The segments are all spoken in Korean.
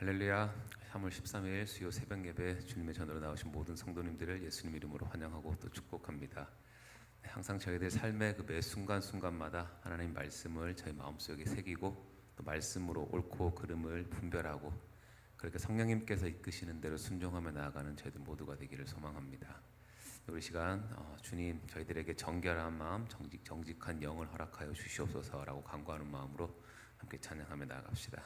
할렐루야. 3월 13일 수요 새벽 예배 주님의 전으로 나오신 모든 성도님들을 예수님 이름으로 환영하고 또 축복합니다. 항상 저희들 삶의 그 매 순간순간마다 하나님 말씀을 저희 마음속에 새기고 또 말씀으로 옳고 그름을 분별하고 그렇게 성령님께서 이끄시는 대로 순종하며 나아가는 저희들 모두가 되기를 소망합니다. 우리 시간 주님 저희들에게 정결한 마음, 정직한 영을 허락하여 주시옵소서라고 간구하는 마음으로 함께 찬양하며 나아갑시다.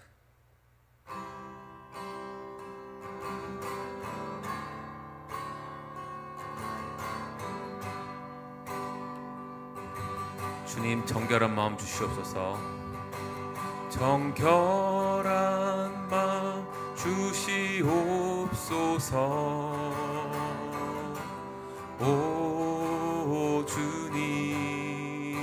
주님 정결한 마음 주시옵소서. 정결한 마음 주시옵소서. 오 주님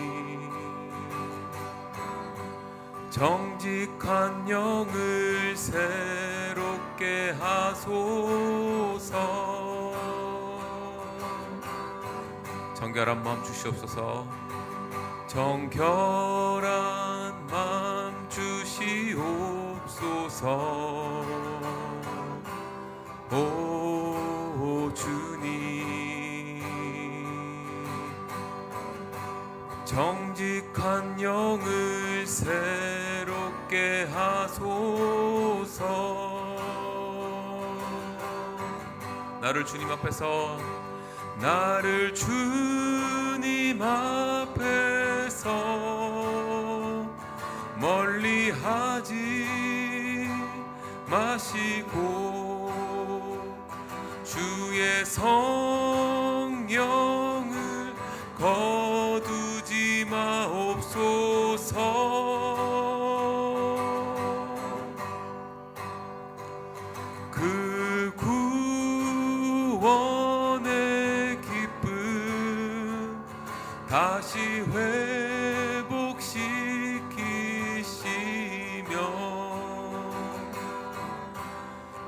정직한 영을 새롭게 하소서. 정결한 마음 주시옵소서. 정결한 마음 주시옵소서. 오 주님 정직한 영을 새롭게 하소서. 나를 주님 앞에서 멀리하지 마시고 주의 성령을 거두지 마옵소서. 그 구원의 기쁨 다시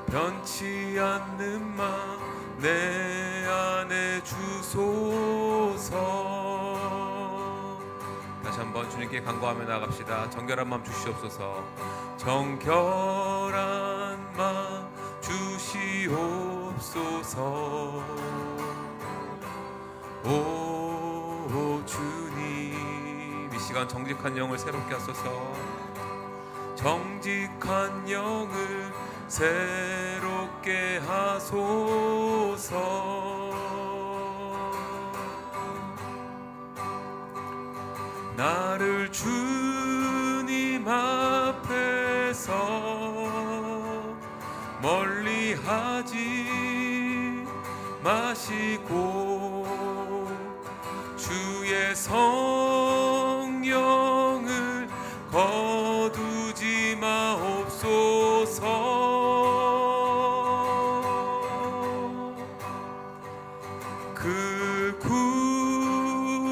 변치 않는 마음 내 안에 주소서. 다시 한번 주님께 간구하며 나갑시다. 정결한 마음 주시옵소서. 정결한 마음 주시옵소서. 오 주님 이 시간 정직한 영을 새롭게 하소서. 정직한 영을 새롭게 하소서. 나를 주님 앞에서 멀리하지 마시고 주의 성령을 거두지 마옵소서. 그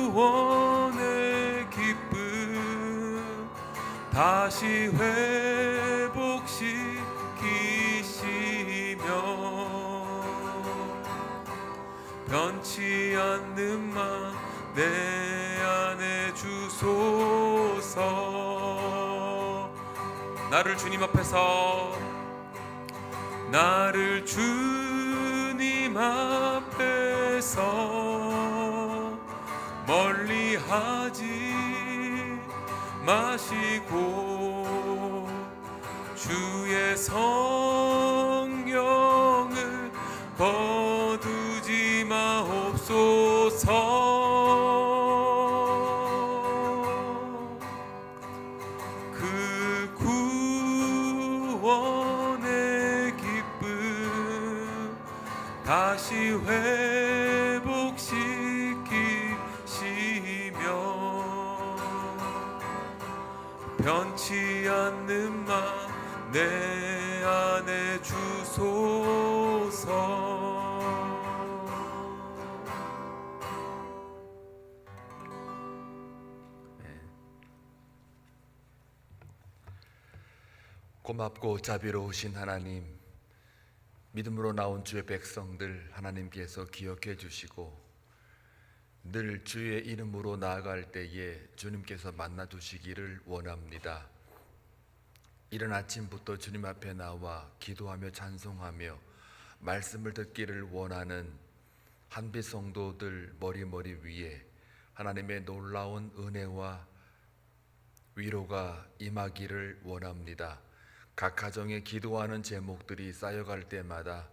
구원의 기쁨 다시 회복시키시며 변치 않는 마음 내 안에 주소서. 나를 주님 앞에서 멀리하지 마시고 주의 성령을 거두지 마옵소서. 그 구원의 기쁨 다시 회복시키시며 변치 않는 마음 내 안에 주소서. 고맙고 자비로우신 하나님, 믿음으로 나온 주의 백성들 하나님께서 기억해 주시고 늘 주의 이름으로 나아갈 때에 주님께서 만나 주시기를 원합니다. 이른 아침부터 주님 앞에 나와 기도하며 찬송하며 말씀을 듣기를 원하는 한빛 성도들 머리 위에 하나님의 놀라운 은혜와 위로가 임하기를 원합니다. 각 가정에 기도하는 제목들이 쌓여갈 때마다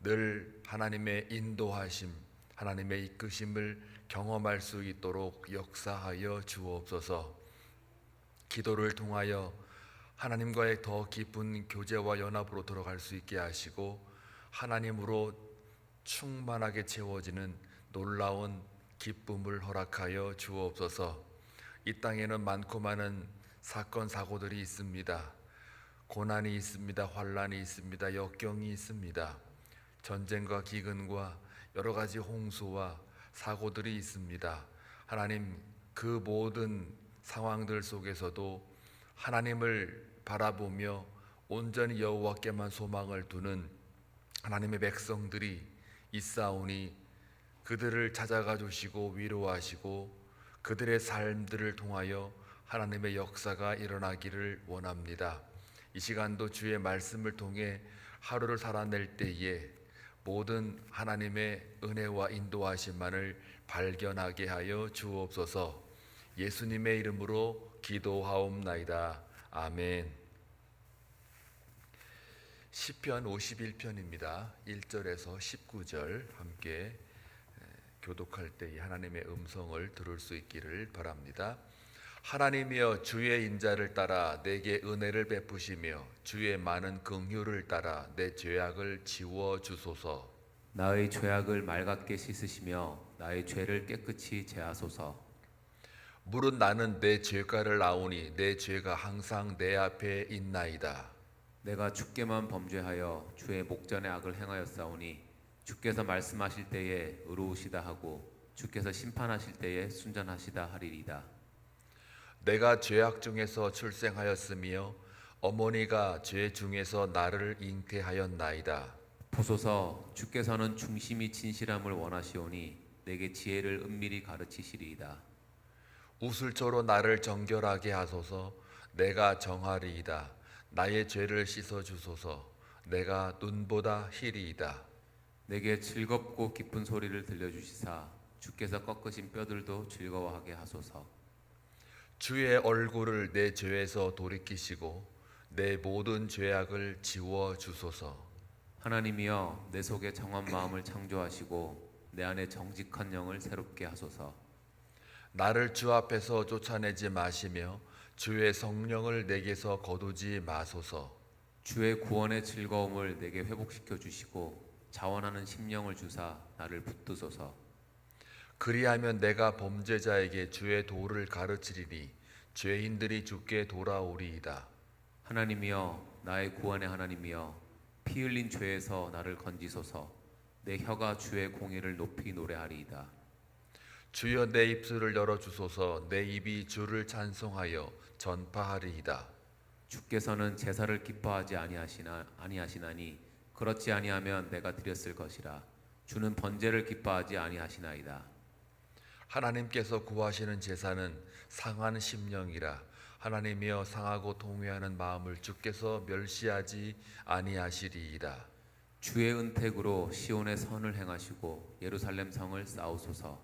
늘 하나님의 인도하심, 하나님의 이끄심을 경험할 수 있도록 역사하여 주옵소서. 기도를 통하여 하나님과의 더 깊은 교제와 연합으로 들어갈 수 있게 하시고 하나님으로 충만하게 채워지는 놀라운 기쁨을 허락하여 주옵소서. 이 땅에는 많고 많은 사건 사고들이 있습니다. 고난이 있습니다. 환난이 있습니다. 역경이 있습니다. 전쟁과 기근과 여러 가지 홍수와 사고들이 있습니다. 하나님, 그 모든 상황들 속에서도 하나님을 바라보며 온전히 여호와께만 소망을 두는 하나님의 백성들이 있사오니 그들을 찾아가 주시고 위로하시고 그들의 삶들을 통하여 하나님의 역사가 일어나기를 원합니다. 이 시간도 주의 말씀을 통해 하루를 살아낼 때에 모든 하나님의 은혜와 인도하심만을 발견하게 하여 주옵소서. 예수님의 이름으로 기도하옵나이다. 아멘. 시편 51편입니다. 1절에서 19절 함께 교독할 때 하나님의 음성을 들을 수 있기를 바랍니다. 하나님이여, 주의 인자를 따라 내게 은혜를 베푸시며 주의 많은 긍휼을 따라 내 죄악을 지워 주소서. 나의 죄악을 맑게 씻으시며 나의 죄를 깨끗이 제하소서. 무릇 나는 내 죄가를 아오니 내 죄가 항상 내 앞에 있나이다. 내가 주께만 범죄하여 주의 목전에 악을 행하였사오니 주께서 말씀하실 때에 의로우시다 하고 주께서 심판하실 때에 순전하시다 하리이다. 내가 죄악 중에서 출생하였으며 어머니가 죄 중에서 나를 잉태하였나이다. 보소서, 주께서는 중심이 진실함을 원하시오니 내게 지혜를 은밀히 가르치시리이다. 우슬초로 나를 정결하게 하소서. 내가 정하리이다. 나의 죄를 씻어 주소서. 내가 눈보다 희리이다. 내게 즐겁고 기쁜 소리를 들려주시사 주께서 꺾으신 뼈들도 즐거워하게 하소서. 주의 얼굴을 내 죄에서 돌이키시고 내 모든 죄악을 지워 주소서. 하나님이여, 내 속에 정한 마음을 창조하시고 내 안에 정직한 영을 새롭게 하소서. 나를 주 앞에서 쫓아내지 마시며 주의 성령을 내게서 거두지 마소서. 주의 구원의 즐거움을 내게 회복시켜 주시고 자원하는 심령을 주사 나를 붙드소서. 그리하면 내가 범죄자에게 주의 도를 가르치리니 죄인들이 주께 돌아오리이다. 하나님이여, 나의 구원의 하나님이여, 피 흘린 죄에서 나를 건지소서. 내 혀가 주의 공의를 높이 노래하리이다. 주여, 내 입술을 열어 주소서. 내 입이 주를 찬송하여 전파하리이다. 주께서는 제사를 기뻐하지 아니하시나니 그렇지 아니하면 내가 드렸을 것이라. 주는 번제를 기뻐하지 아니하시나이다. 하나님께서 구하시는 제사는 상한 심령이라. 하나님이여, 상하고 통회하는 마음을 주께서 멸시하지 아니하시리이다. 주의 은택으로 시온의 선을 행하시고 예루살렘 성을 쌓으소서.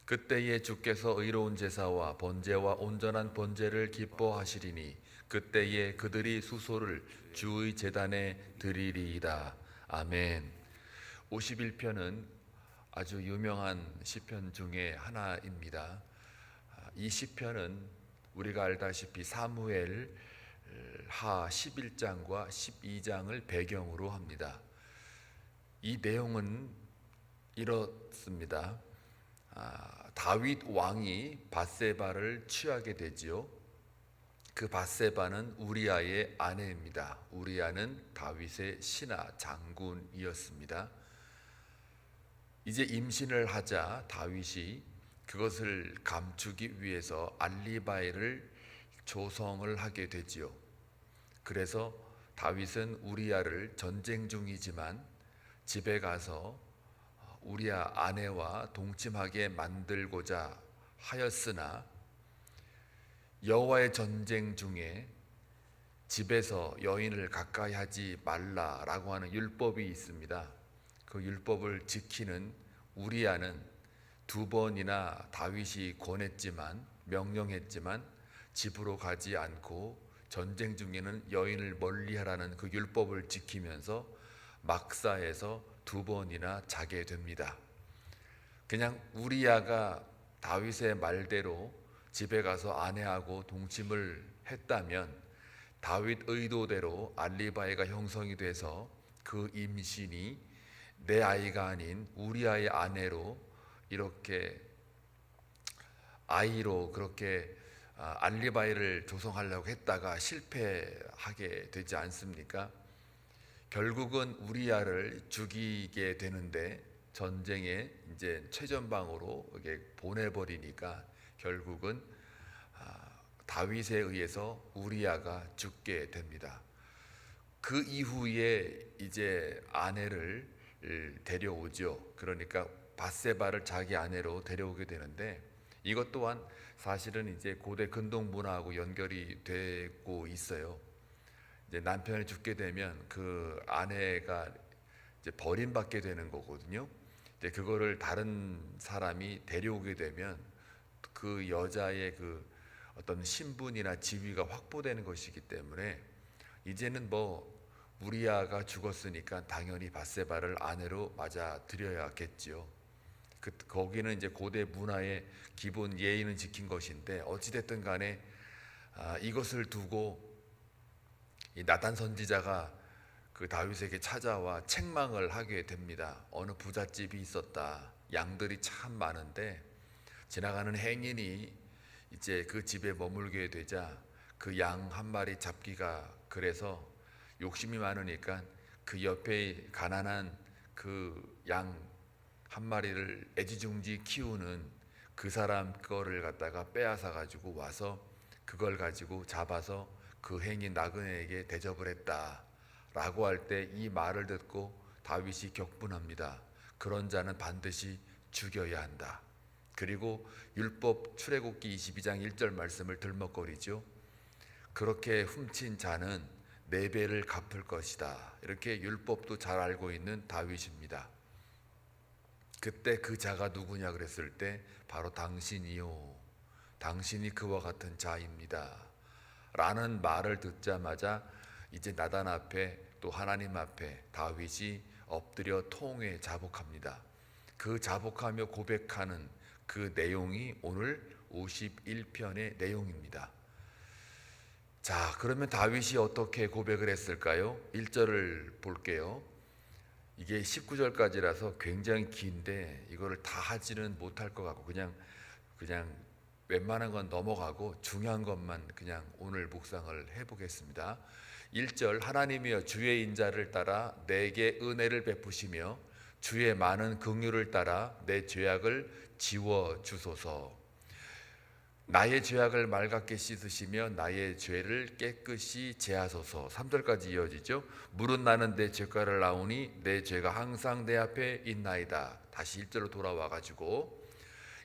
그때에 주께서 의로운 제사와 번제와 온전한 번제를 기뻐하시리니 그때에 그들이 수소를 주의 제단에 드리리이다. 아멘. 51편은 아주 유명한 시편 중에 하나입니다. 이 시편은 우리가 알다시피 사무엘 하 11장과 12장을 배경으로 합니다. 이 내용은 이렇습니다. 다윗 왕이 밧세바를 취하게 되지요. 그 밧세바는 우리아의 아내입니다. 우리아는 다윗의 신하 장군이었습니다. 이제 임신을 하자 다윗이 그것을 감추기 위해서 알리바이를 조성을 하게 되지요. 그래서 다윗은 우리아를 전쟁 중이지만 집에 가서 우리아 아내와 동침하게 만들고자 하였으나 여호와의 전쟁 중에 집에서 여인을 가까이 하지 말라라고 하는 율법이 있습니다. 그 율법을 지키는 우리아는 2번이나 다윗이 권했지만, 명령했지만 집으로 가지 않고 전쟁 중에는 여인을 멀리하라는 그 율법을 지키면서 막사에서 2번이나 자게 됩니다. 그냥 우리아가 다윗의 말대로 집에 가서 아내하고 동침을 했다면 다윗 의도대로 알리바이가 형성이 돼서 그 임신이 내 아이가 아닌 우리아의 아내로 이렇게 아이로 그렇게 알리바이를 조성하려고 했다가 실패하게 되지 않습니까? 결국은 우리아를 죽이게 되는데 전쟁에 이제 최전방으로 이렇게 보내버리니까 결국은 다윗에 의해서 우리아가 죽게 됩니다. 그 이후에 이제 아내를 데려오죠. 그러니까 밧세바를 자기 아내로 데려오게 되는데 이것 또한 사실은 이제 고대 근동 문화하고 연결이 되고 있어요. 이제 남편이 죽게 되면 그 아내가 이제 버림받게 되는 거거든요. 이제 그거를 다른 사람이 데려오게 되면 그 여자의 그 어떤 신분이나 지위가 확보되는 것이기 때문에 이제는 뭐 우리아가 죽었으니까 당연히 밧세바를 아내로 맞아들여야겠지요. 거기는 이제 고대 문화의 기본 예의는 지킨 것인데 어찌됐든 간에 이것을 두고 이 나단 선지자가 그 다윗에게 찾아와 책망을 하게 됩니다. 어느 부잣집이 있었다. 양들이 참 많은데 지나가는 행인이 이제 그 집에 머물게 되자 그 양 한 마리 잡기가 그래서 욕심이 많으니까 그 옆에 가난한 그 양 한 마리를 애지중지 키우는 그 사람 거를 갖다가 빼앗아 가지고 와서 그걸 가지고 잡아서 그 행인 나그네에게 대접을 했다라고 할 때 이 말을 듣고 다윗이 격분합니다. 그런 자는 반드시 죽여야 한다. 그리고 율법 출애굽기 22장 1절 말씀을 들먹거리죠. 그렇게 훔친 자는 4배를 갚을 것이다. 이렇게 율법도 잘 알고 있는 다윗입니다. 그때 그 자가 누구냐 그랬을 때 바로 당신이요, 당신이 그와 같은 자입니다 라는 말을 듣자마자 이제 나단 앞에 또 하나님 앞에 다윗이 엎드려 통회 자복합니다. 그 자복하며 고백하는 그 내용이 오늘 51편의 내용입니다. 자, 그러면 다윗이 어떻게 고백을 했을까요? 1절을 볼게요. 이게 19절까지라서 굉장히 긴데 이거를 다 하지는 못할 것 같고 그냥 웬만한 건 넘어가고 중요한 것만 그냥 오늘 묵상을 해보겠습니다. 1절 하나님이여 주의 인자를 따라 내게 은혜를 베푸시며 주의 많은 긍휼을 따라 내 죄악을 지워 주소서. 나의 죄악을 맑게 씻으시며 나의 죄를 깨끗이 제하소서. 3절까지 이어지죠. 물은 나는 내 죄가를 나오니 내 죄가 항상 내 앞에 있나이다. 다시 1절로 돌아와 가지고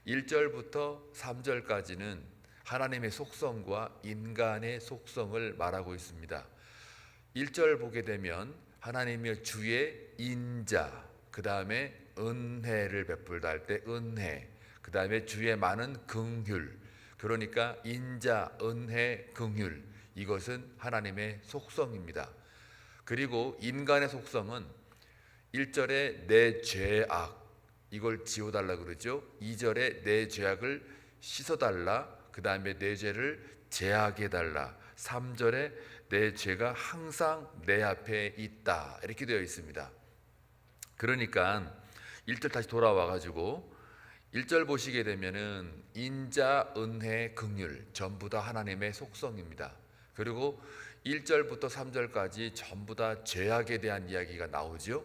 1절부터 3절까지는 하나님의 속성과 인간의 속성을 말하고 있습니다. 1절 보게 되면 하나님의 주의 인자, 그 다음에 은혜를 베풀다 할 때 은혜, 그 다음에 주의 많은 긍휼, 그러니까 인자, 은혜, 긍휼, 이것은 하나님의 속성입니다. 그리고 인간의 속성은 1절에 내 죄악, 이걸 지워달라 그러죠. 2절에 내 죄악을 씻어달라, 그 다음에 내 죄를 제하게 해달라, 3절에 내 죄가 항상 내 앞에 있다, 이렇게 되어 있습니다. 그러니까 1절 다시 돌아와 가지고 1절 보시게 되면은 인자, 은혜, 긍휼 전부 다 하나님의 속성입니다. 그리고 1절부터 3절까지 전부 다 죄악에 대한 이야기가 나오죠.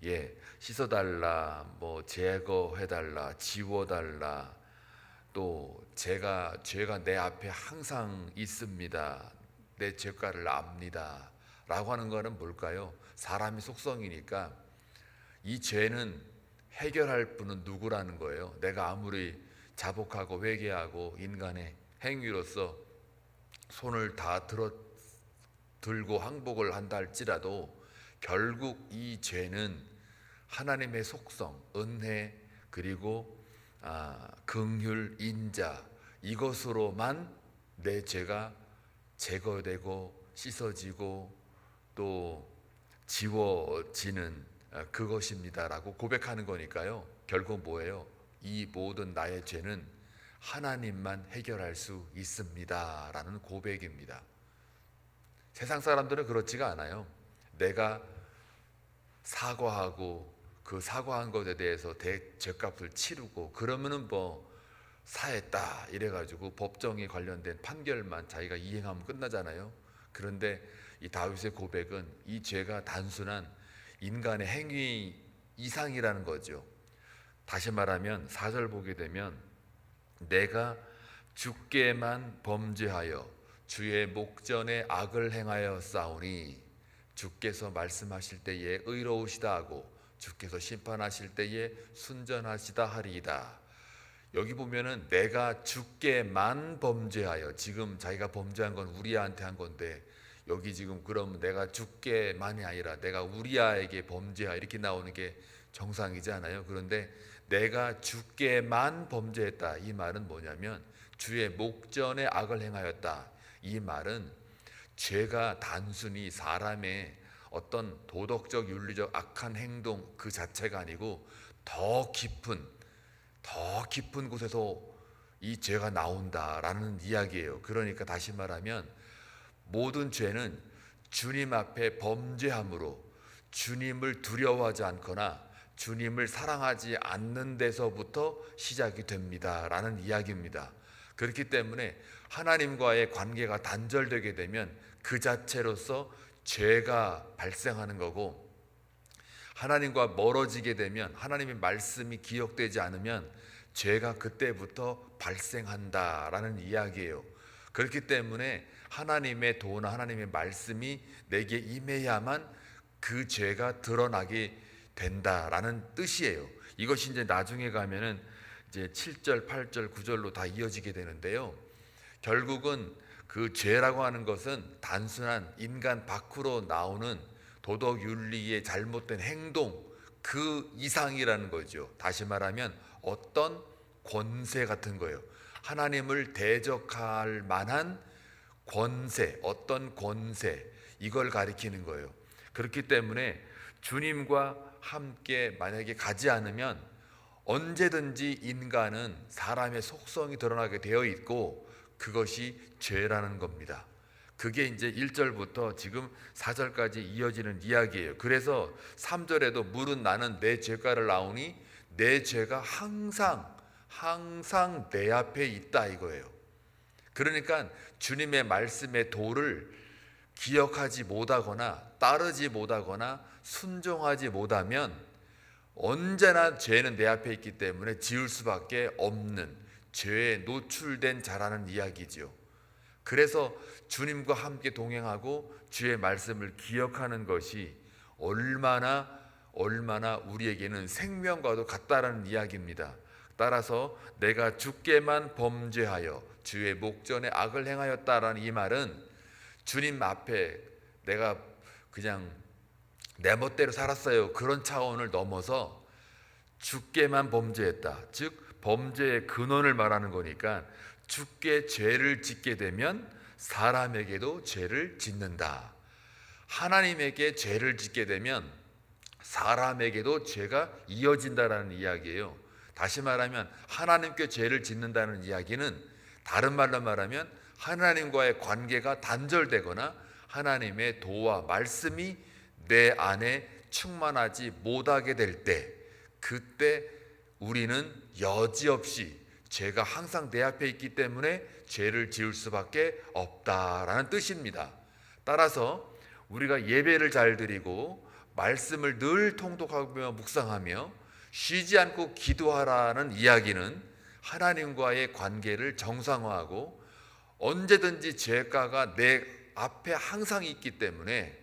예, 씻어달라, 뭐 제거해달라, 지워달라, 또 죄가 내 앞에 항상 있습니다. 내 죄가를 압니다 라고 하는 거는 뭘까요? 사람의 속성이니까 이 죄는 해결할 분은 누구라는 거예요. 내가 아무리 자복하고 회개하고 인간의 행위로서 손을 다 들고 항복을 한다 할지라도 결국 이 죄는 하나님의 속성, 은혜, 그리고 긍휼, 인자, 이것으로만 내 죄가 제거되고 씻어지고 또 지워지는 그것입니다라고 고백하는 거니까요. 결국 뭐예요? 이 모든 나의 죄는 하나님만 해결할 수 있습니다라는 고백입니다. 세상 사람들은 그렇지가 않아요. 내가 사과하고 그 사과한 것에 대해서 죄값을 치르고 그러면은 뭐 사했다 이래가지고 법정에 관련된 판결만 자기가 이행하면 끝나잖아요. 그런데 이 다윗의 고백은 이 죄가 단순한 인간의 행위 이상이라는 거죠. 다시 말하면 4절 보게 되면 내가 주께만 범죄하여 주의 목전에 악을 행하여 싸우니 주께서 말씀하실 때에 의로우시다 하고 주께서 심판하실 때에 순전하시다 하리이다. 여기 보면은 내가 주께만 범죄하여, 지금 자기가 범죄한 건 우리아한테 한 건데 여기 지금 그러면 내가 주께만이 아니라 내가 우리아에게 범죄하 이렇게 나오는 게 정상이지 않아요? 그런데 내가 주께만 범죄했다, 이 말은 뭐냐면 주의 목전에 악을 행하였다. 이 말은 죄가 단순히 사람의 어떤 도덕적 윤리적 악한 행동 그 자체가 아니고 더 깊은 곳에서 이 죄가 나온다라는 이야기예요. 그러니까 다시 말하면 모든 죄는 주님 앞에 범죄함으로 주님을 두려워하지 않거나 주님을 사랑하지 않는 데서부터 시작이 됩니다 라는 이야기입니다. 그렇기 때문에 하나님과의 관계가 단절되게 되면 그 자체로서 죄가 발생하는 거고, 하나님과 멀어지게 되면 하나님의 말씀이 기억되지 않으면 죄가 그때부터 발생한다라는 이야기예요. 그렇기 때문에 하나님의 도나 하나님의 말씀이 내게 임해야만 그 죄가 드러나게 된다라는 뜻이에요. 이것이 이제 나중에 가면은 이제 7절, 8절, 9절로 다 이어지게 되는데요. 결국은 그 죄라고 하는 것은 단순한 인간 밖으로 나오는 도덕 윤리의 잘못된 행동 그 이상이라는 거죠. 다시 말하면 어떤 권세 같은 거예요. 하나님을 대적할 만한 권세, 어떤 권세, 이걸 가리키는 거예요. 그렇기 때문에 주님과 함께 만약에 가지 않으면 언제든지 인간은 사람의 속성이 드러나게 되어 있고 그것이 죄라는 겁니다. 그게 이제 1절부터 지금 4절까지 이어지는 이야기예요. 그래서 3절에도 물은 나는 내 죄가를 나오니 내 죄가 항상 내 앞에 있다 이거예요. 그러니까 주님의 말씀의 도를 기억하지 못하거나 따르지 못하거나 순종하지 못하면 언제나 죄는 내 앞에 있기 때문에 지을 수밖에 없는 죄에 노출된 자라는 이야기죠. 그래서 주님과 함께 동행하고 주의 말씀을 기억하는 것이 얼마나 우리에게는 생명과도 같다라는 이야기입니다. 따라서 내가 주께만 범죄하여 주의 목전에 악을 행하였다라는 이 말은 주님 앞에 내가 그냥 내 멋대로 살았어요, 그런 차원을 넘어서 주께만 범죄했다, 즉 범죄의 근원을 말하는 거니까 주께 죄를 짓게 되면 사람에게도 죄를 짓는다. 하나님에게 죄를 짓게 되면 사람에게도 죄가 이어진다라는 이야기예요. 다시 말하면 하나님께 죄를 짓는다는 이야기는 다른 말로 말하면 하나님과의 관계가 단절되거나 하나님의 도와 말씀이 내 안에 충만하지 못하게 될 때, 그때 우리는 여지없이 죄가 항상 내 앞에 있기 때문에 죄를 지을 수밖에 없다라는 뜻입니다. 따라서 우리가 예배를 잘 드리고 말씀을 늘 통독하며 묵상하며 쉬지 않고 기도하라는 이야기는 하나님과의 관계를 정상화하고 언제든지 죄가가 내 앞에 항상 있기 때문에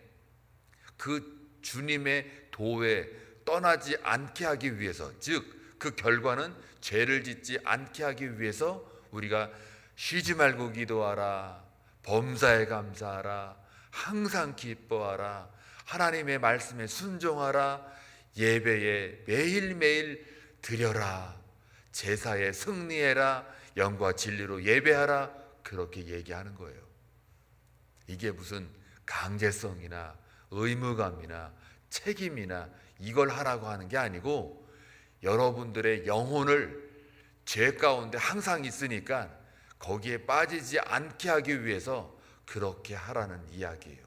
그 주님의 도에 떠나지 않게 하기 위해서, 즉 그 결과는 죄를 짓지 않게 하기 위해서 우리가 쉬지 말고 기도하라, 범사에 감사하라, 항상 기뻐하라. 하나님의 말씀에 순종하라. 예배에 매일매일 드려라. 제사에 승리해라. 영과 진리로 예배하라. 그렇게 얘기하는 거예요. 이게 무슨 강제성이나 의무감이나 책임이나 이걸 하라고 하는 게 아니고, 여러분들의 영혼을 죄 가운데 항상 있으니까 거기에 빠지지 않게 하기 위해서 그렇게 하라는 이야기예요.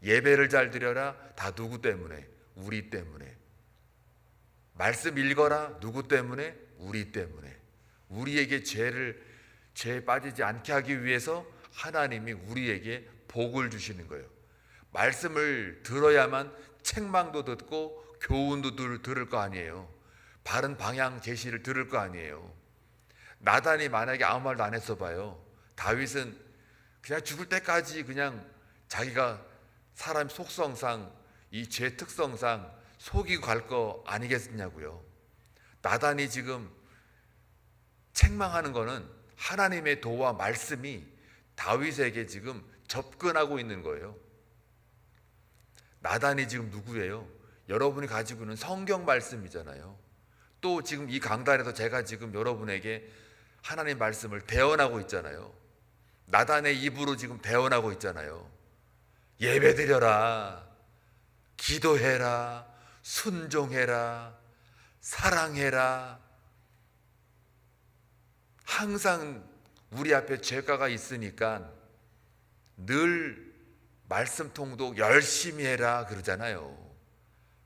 예배를 잘 드려라. 다 누구 때문에? 우리 때문에. 말씀 읽어라. 누구 때문에? 우리 때문에. 우리에게 죄에 빠지지 않게 하기 위해서 하나님이 우리에게 복을 주시는 거예요. 말씀을 들어야만 책망도 듣고 교훈도 들을 거 아니에요. 바른 방향 제시를 들을 거 아니에요. 나단이 만약에 아무 말도 안 했어 봐요. 다윗은 그냥 죽을 때까지 그냥 자기가 사람 속성상, 이 죄 특성상 속이고 갈 거 아니겠냐고요. 나단이 지금 책망하는 거는 하나님의 도와 말씀이 다윗에게 지금 접근하고 있는 거예요. 나단이 지금 누구예요? 여러분이 가지고 있는 성경 말씀이잖아요. 또 지금 이 강단에서 제가 지금 여러분에게 하나님 말씀을 대언하고 있잖아요. 나단의 입으로 지금 대언하고 있잖아요. 예배드려라, 기도해라, 순종해라, 사랑해라. 항상 우리 앞에 죄가가 있으니까 늘 말씀 통독 열심히 해라 그러잖아요.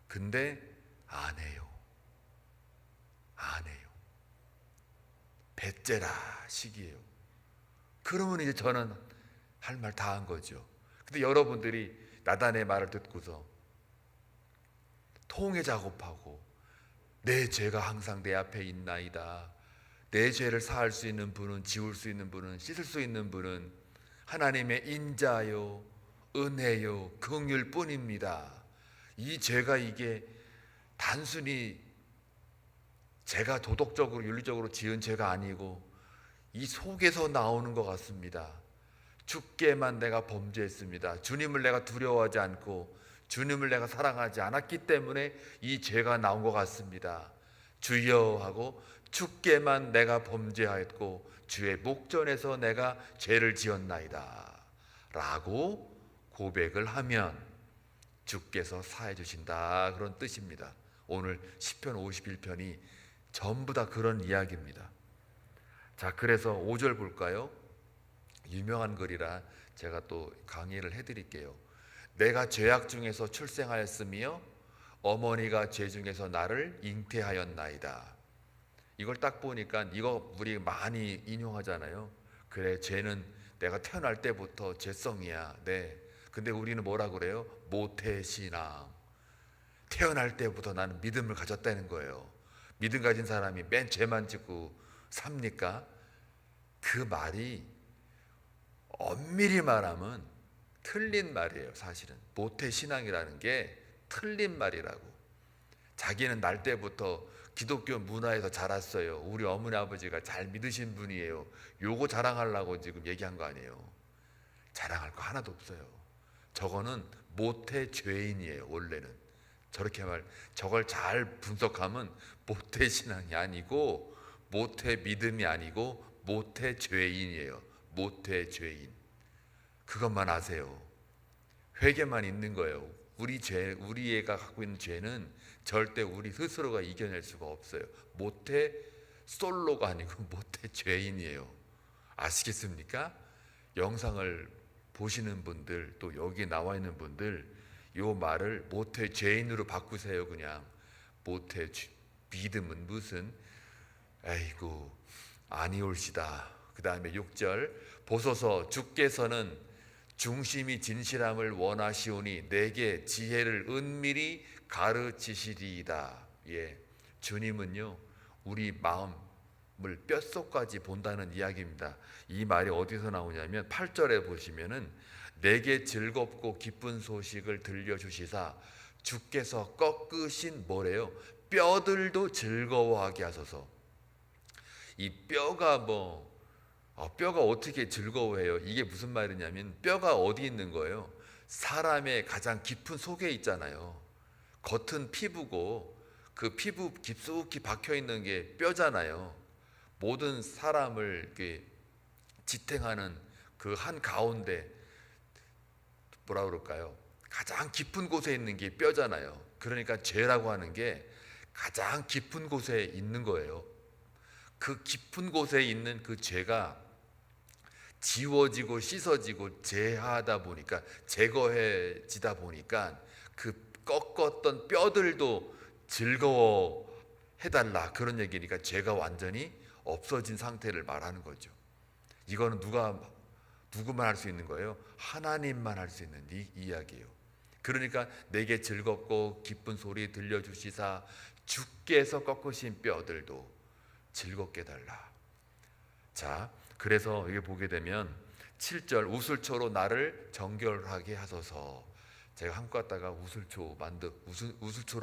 근데 안 해요. 안 해요. 배째라 식이에요. 그러면 이제 저는 할 말 다 한 거죠. 근데 여러분들이 나단의 말을 듣고서 통회 작업하고 내 죄가 항상 내 앞에 있나이다. 내 죄를 사할 수 있는 분은, 지울 수 있는 분은, 씻을 수 있는 분은 하나님의 인자요, 은혜요, 긍휼 뿐입니다. 이 죄가 이게 단순히 제가 도덕적으로 윤리적으로 지은 죄가 아니고 이 속에서 나오는 것 같습니다. 주께만 내가 범죄했습니다. 주님을 내가 두려워하지 않고 주님을 내가 사랑하지 않았기 때문에 이 죄가 나온 것 같습니다. 주여 하고 주께만 내가 범죄하였고 주의 목전에서 내가 죄를 지었나이다 라고 고백을 하면 주께서 사해 주신다, 그런 뜻입니다. 오늘 시편 51편이 전부 다 그런 이야기입니다. 자, 그래서 5절 볼까요? 유명한 글이라 제가 또 강의를 해드릴게요. 내가 죄악 중에서 출생하였으며 어머니가 죄 중에서 나를 잉태하였나이다. 이걸 딱 보니까 이거 우리 많이 인용하잖아요. 그래, 죄는 내가 태어날 때부터 죄성이야. 네. 근데 우리는 뭐라 그래요? 모태신앙. 태어날 때부터 나는 믿음을 가졌다는 거예요. 믿음 가진 사람이 맨 죄만 짓고 삽니까? 그 말이 엄밀히 말하면 틀린 말이에요. 사실은 모태신앙이라는 게 틀린 말이라고. 자기는 날 때부터 기독교 문화에서 자랐어요. 우리 어머니 아버지가 잘 믿으신 분이에요. 요거 자랑하려고 지금 얘기한 거 아니에요. 자랑할 거 하나도 없어요. 저거는 모태 죄인이에요. 원래는 저걸 잘 분석하면 모태 신앙이 아니고 모태 믿음이 아니고 모태 죄인이에요. 모태 죄인. 그것만 아세요. 회개만 있는 거예요. 우리 애가 갖고 있는 죄는 절대 우리 스스로가 이겨낼 수가 없어요. 모태 솔로가 아니고 모태 죄인이에요. 아시겠습니까? 영상을 보시는 분들, 또 여기 나와 있는 분들, 요 말을 모태 죄인으로 바꾸세요. 그냥 모태 믿음은 무슨, 아이고 아니올시다. 그 다음에 6절 보소서 주께서는 중심이 진실함을 원하시오니 내게 지혜를 은밀히 가르치시리이다. 예, 주님은요 우리 마음을 뼛속까지 본다는 이야기입니다. 이 말이 어디서 나오냐면 8절에 보시면은 내게 즐겁고 기쁜 소식을 들려주시사 주께서 꺾으신 뭐래요? 뼈들도 즐거워하게 하소서. 이 뼈가 뼈가 어떻게 즐거워해요? 이게 무슨 말이냐면 뼈가 어디 있는 거예요? 사람의 가장 깊은 속에 있잖아요. 겉은 피부고 그 피부 깊숙이 박혀 있는 게 뼈잖아요. 모든 사람을 이렇게 지탱하는 그 한 가운데 뭐라 그럴까요? 가장 깊은 곳에 있는 게 뼈잖아요. 그러니까 죄라고 하는 게 가장 깊은 곳에 있는 거예요. 그 깊은 곳에 있는 그 죄가 지워지고 씻어지고 제하다 보니까, 제거해지다 보니까 그 꺾었던 뼈들도 즐거워해달라, 그런 얘기니까 죄가 완전히 없어진 상태를 말하는 거죠. 이거는 누구만 할 수 있는 거예요? 하나님만 할 수 있는 이야기예요. 그러니까 내게 즐겁고 기쁜 소리 들려주시사 주께서 꺾으신 뼈들도 즐겁게 달라. 자, 그래서 여기 보게 되면 7절, 우슬초로 나를 정결하게 하소서. 제가 한국 갔다가 우슬초로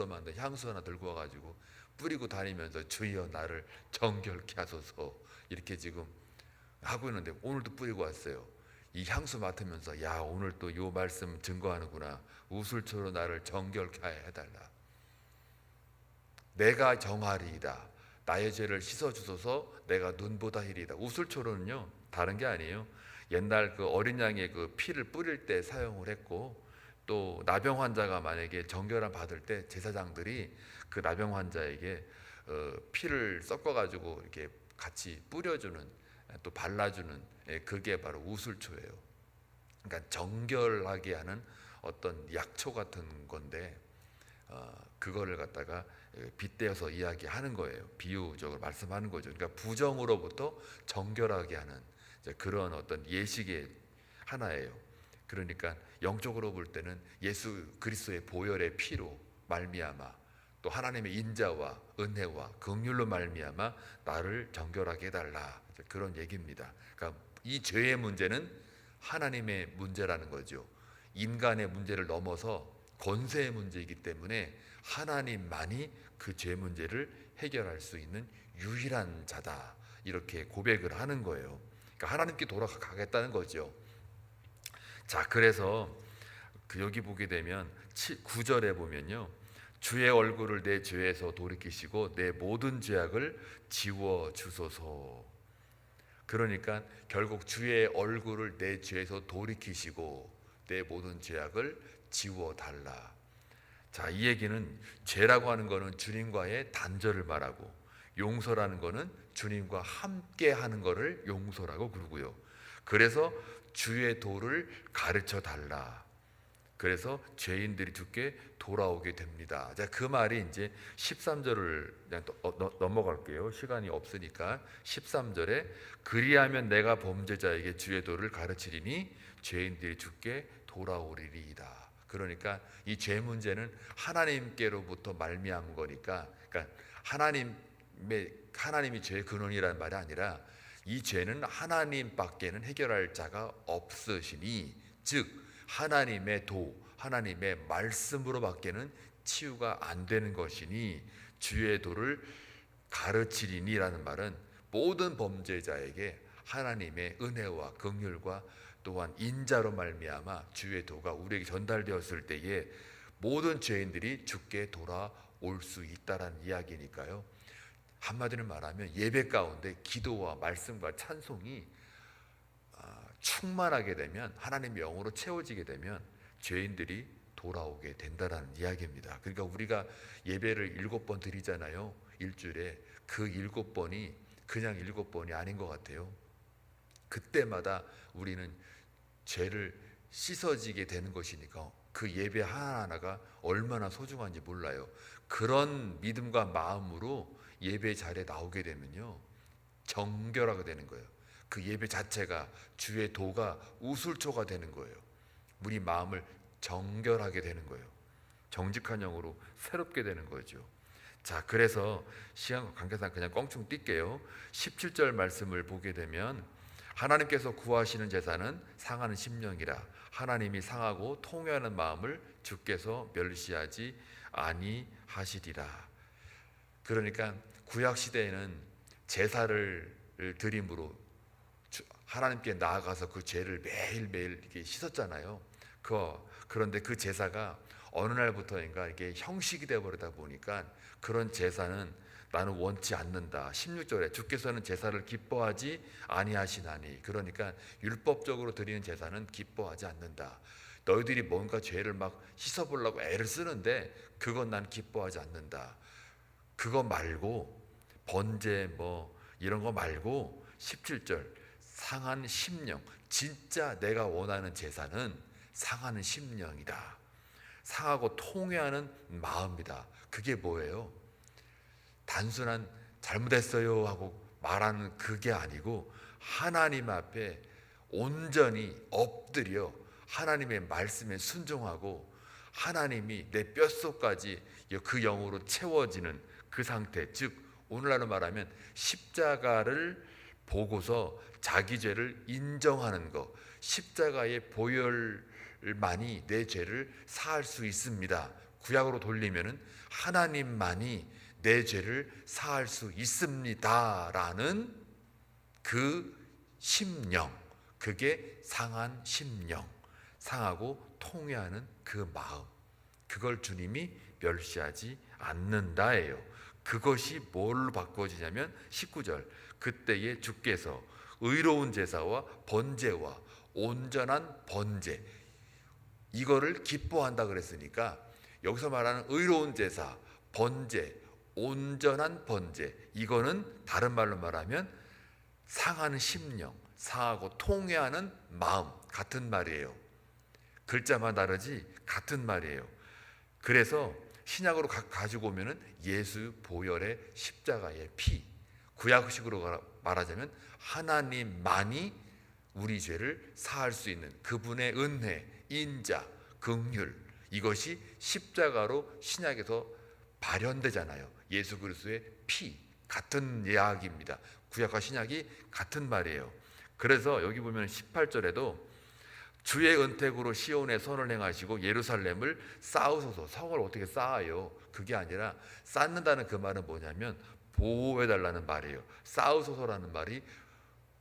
만든 향수 하나 들고 와가지고 뿌리고 다니면서 주여 나를 정결케 하소서 이렇게 지금 하고 있는데, 오늘도 뿌리고 왔어요. 이 향수 맡으면서 야, 오늘 또 요 말씀 증거하는구나. 우슬초로 나를 정결케 해달라. 내가 정하리이다. 나의 죄를 씻어주소서. 내가 눈보다 희리이다. 우슬초로는요 다른 게 아니에요. 옛날 그 어린 양의 그 피를 뿌릴 때 사용을 했고, 또 나병 환자가 만약에 정결함 받을 때 제사장들이 그 나병 환자에게 피를 섞어가지고 이렇게 같이 뿌려주는, 또 발라주는, 그게 바로 우슬초예요. 그러니까 정결하게 하는 어떤 약초 같은 건데, 그거를 갖다가 빗대어서 이야기하는 거예요. 비유적으로 말씀하는 거죠. 그러니까 부정으로부터 정결하게 하는 그런 어떤 예식의 하나예요. 그러니까 영적으로 볼 때는 예수 그리스도의 보혈의 피로 말미암아, 또 하나님의 인자와 은혜와 긍휼로 말미암아 나를 정결하게 해달라, 그런 얘기입니다. 그러니까 이 죄의 문제는 하나님의 문제라는 거죠. 인간의 문제를 넘어서 권세의 문제이기 때문에 하나님만이 그 죄 문제를 해결할 수 있는 유일한 자다, 이렇게 고백을 하는 거예요. 그러니까 하나님께 돌아가겠다는 거죠. 자, 그래서 여기 보게 되면 9절에 보면요, 주의 얼굴을 내 죄에서 돌이키시고 내 모든 죄악을 지워 주소서. 그러니까 결국 주의 얼굴을 내 죄에서 돌이키시고 내 모든 죄악을 지워 달라. 자, 이 얘기는 죄라고 하는 거는 주님과의 단절을 말하고, 용서라는 거는 주님과 함께 하는 거를 용서라고 그러고요. 그래서 주의 도를 가르쳐 달라. 그래서 죄인들이 주께 돌아오게 됩니다. 자, 그 말이 이제 13절을 그냥 넘어갈게요. 시간이 없으니까. 13절에 그리하면 내가 범죄자에게 주의 도를 가르치리니 죄인들이 주께 돌아오리이다. 그러니까 이 죄 문제는 하나님께로부터 말미암은 거니까, 그러니까 하나님이 죄의 근원이라는 말이 아니라, 이 죄는 하나님밖에는 해결할 자가 없으시니, 즉 하나님의 도, 하나님의 말씀으로밖에는 치유가 안 되는 것이니 주의 도를 가르치리니라는 말은 모든 범죄자에게 하나님의 은혜와 긍휼과 또한 인자로 말미암아 주의 도가 우리에게 전달되었을 때에 모든 죄인들이 주께 돌아올 수 있다라는 이야기니까요. 한마디로 말하면 예배 가운데 기도와 말씀과 찬송이 충만하게 되면, 하나님의 영으로 채워지게 되면 죄인들이 돌아오게 된다라는 이야기입니다. 그러니까 우리가 예배를 7번 드리잖아요, 일주일에. 그 7번이 그냥 7번이 아닌 것 같아요. 그때마다 우리는 죄를 씻어지게 되는 것이니까 그 예배 하나하나가 얼마나 소중한지 몰라요. 그런 믿음과 마음으로 예배 자리에 나오게 되면요, 정결하게 되는 거예요. 그 예배 자체가 주의 도가 우슬초가 되는 거예요. 우리 마음을 정결하게 되는 거예요. 정직한 영으로 새롭게 되는 거죠. 자, 그래서 시간 관계상 그냥 껑충 뛸게요. 17절 말씀을 보게 되면 하나님께서 구하시는 제사는 상하는 심령이라 하나님이 상하고 통회하는 마음을 주께서 멸시하지 아니하시리라. 그러니까 구약 시대에는 제사를 드림으로 하나님께 나아가서 그 죄를 매일매일 이렇게 씻었잖아요. 그 그런데 그 제사가 어느 날부터인가 이게 형식이 되어 버리다 보니까 그런 제사는 나는 원치 않는다. 16절에 주께서는 제사를 기뻐하지 아니하시나니, 그러니까 율법적으로 드리는 제사는 기뻐하지 않는다. 너희들이 뭔가 죄를 막 씻어보려고 애를 쓰는데 그건 난 기뻐하지 않는다. 그거 말고 번제 뭐 이런 거 말고 17절 상한 심령, 진짜 내가 원하는 제사는 상하는 심령이다. 상하고 통회하는 마음이다. 그게 뭐예요? 단순한 잘못했어요 하고 말하는 그게 아니고 하나님 앞에 온전히 엎드려 하나님의 말씀에 순종하고 하나님이 내 뼛속까지 그 영으로 채워지는 그 상태, 즉 오늘날로 말하면 십자가를 보고서 자기 죄를 인정하는 것, 십자가의 보혈만이 내 죄를 사할 수 있습니다. 구약으로 돌리면은 하나님만이 내 죄를 사할 수 있습니다라는 그 심령, 그게 상한 심령, 상하고 통회하는 그 마음, 그걸 주님이 멸시하지 않는다예요. 그것이 뭘로 바꿔지냐면 19절 그때에 주께서 의로운 제사와 번제와 온전한 번제, 이거를 기뻐한다 그랬으니까 여기서 말하는 의로운 제사, 번제, 온전한 번제, 이거는 다른 말로 말하면 상하는 심령, 상하고 통회하는 마음, 같은 말이에요. 글자만 다르지 같은 말이에요. 그래서 신약으로 가지고 오면은 예수 보혈의 십자가의 피, 구약식으로 말하자면 하나님만이 우리 죄를 사할 수 있는 그분의 은혜, 인자, 긍휼, 이것이 십자가로 신약에서 발현되잖아요. 예수 그리스도의 피, 같은 이야기입니다. 구약과 신약이 같은 말이에요. 그래서 여기 보면 18절에도 주의 은택으로 시온에 선을 행하시고 예루살렘을 쌓으소서. 성을 어떻게 쌓아요? 그게 아니라 쌓는다는 그 말은 뭐냐면 보호해달라는 말이에요. 쌓으소서라는 말이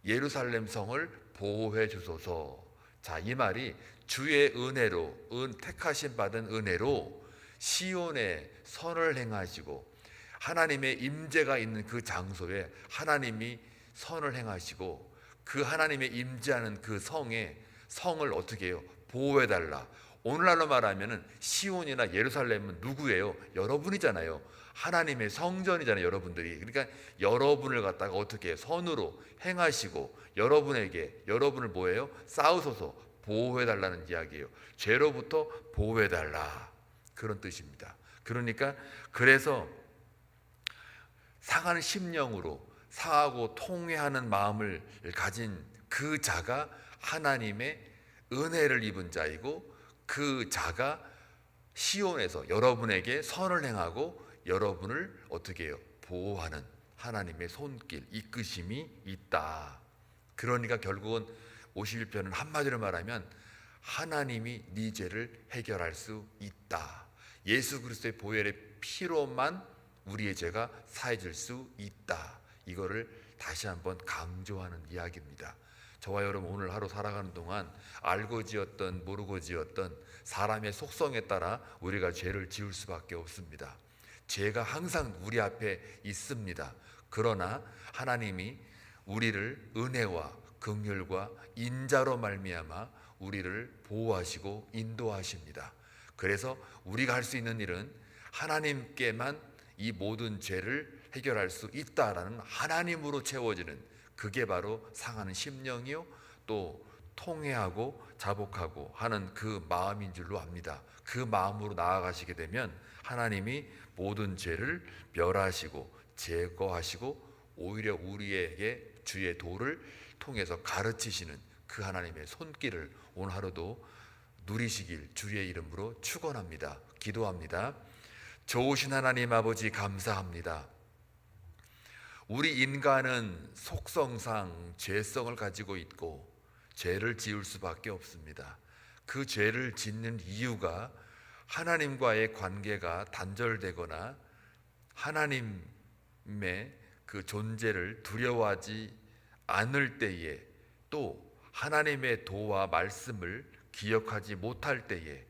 예루살렘 성을 보호해 주소서. 자, 이 말이 주의 은혜로, 택하심 받은 은혜로 시온에 선을 행하시고 하나님의 임재가 있는 그 장소에 하나님이 선을 행하시고 그 하나님의 임재하는 그 성을 어떻게 해요? 보호해달라. 오늘날로 말하면 시온이나 예루살렘은 누구예요? 여러분이잖아요. 하나님의 성전이잖아요, 여러분들이. 그러니까 여러분을 갖다가 어떻게 해요? 선으로 행하시고 여러분을 뭐예요? 쌓으소서, 보호해달라는 이야기예요. 죄로부터 보호해달라, 그런 뜻입니다. 그러니까 그래서 상하는 심령으로 상하고 통회하는 마음을 가진 그 자가 하나님의 은혜를 입은 자이고 그 자가 시온에서 여러분에게 선을 행하고 여러분을 어떻게 해요? 보호하는 하나님의 손길, 이끄심이 있다. 그러니까 결국은 51편은 한마디로 말하면 하나님이 네 죄를 해결할 수 있다. 예수 그리스도의 보혈의 피로만 우리의 죄가 사해질 수 있다. 이거를 다시 한번 강조하는 이야기입니다. 저와 여러분 오늘 하루 살아가는 동안 알고 지었던 모르고 지었던 사람의 속성에 따라 우리가 죄를 지을 수밖에 없습니다. 죄가 항상 우리 앞에 있습니다. 그러나 하나님이 우리를 은혜와 긍휼과 인자로 말미암아 우리를 보호하시고 인도하십니다. 그래서 우리가 할 수 있는 일은 하나님께만 이 모든 죄를 해결할 수 있다라는 하나님으로 채워지는, 그게 바로 상하는 심령이요 또 통회하고 자복하고 하는 그 마음인 줄로 압니다. 그 마음으로 나아가시게 되면 하나님이 모든 죄를 멸하시고 제거하시고 오히려 우리에게 주의 도를 통해서 가르치시는 그 하나님의 손길을 오늘 하루도 누리시길 주의 이름으로 축원합니다. 기도합니다. 좋으신 하나님 아버지, 감사합니다. 우리 인간은 속성상 죄성을 가지고 있고 죄를 지을 수밖에 없습니다. 그 죄를 짓는 이유가 하나님과의 관계가 단절되거나 하나님의 그 존재를 두려워하지 않을 때에, 또 하나님의 도와 말씀을 기억하지 못할 때에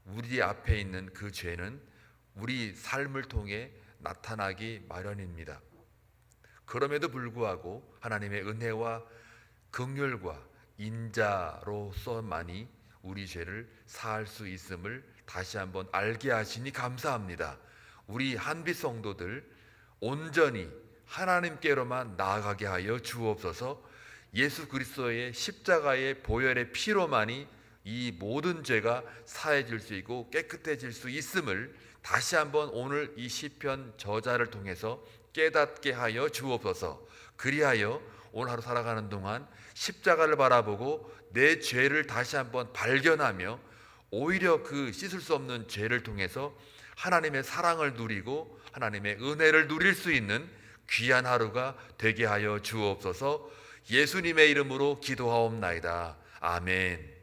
우리 앞에 있는 그 죄는 우리 삶을 통해 나타나기 마련입니다. 그럼에도 불구하고 하나님의 은혜와 긍휼과 인자로서만이 우리 죄를 사할 수 있음을 다시 한번 알게 하시니 감사합니다. 우리 한빛 성도들 온전히 하나님께로만 나아가게 하여 주옵소서. 예수 그리스도의 십자가의 보혈의 피로만이 이 모든 죄가 사해질 수 있고 깨끗해질 수 있음을 다시 한번 오늘 이 시편 저자를 통해서 깨닫게 하여 주옵소서. 그리하여 오늘 하루 살아가는 동안 십자가를 바라보고 내 죄를 다시 한번 발견하며 오히려 그 씻을 수 없는 죄를 통해서 하나님의 사랑을 누리고 하나님의 은혜를 누릴 수 있는 귀한 하루가 되게 하여 주옵소서. 예수님의 이름으로 기도하옵나이다. 아멘.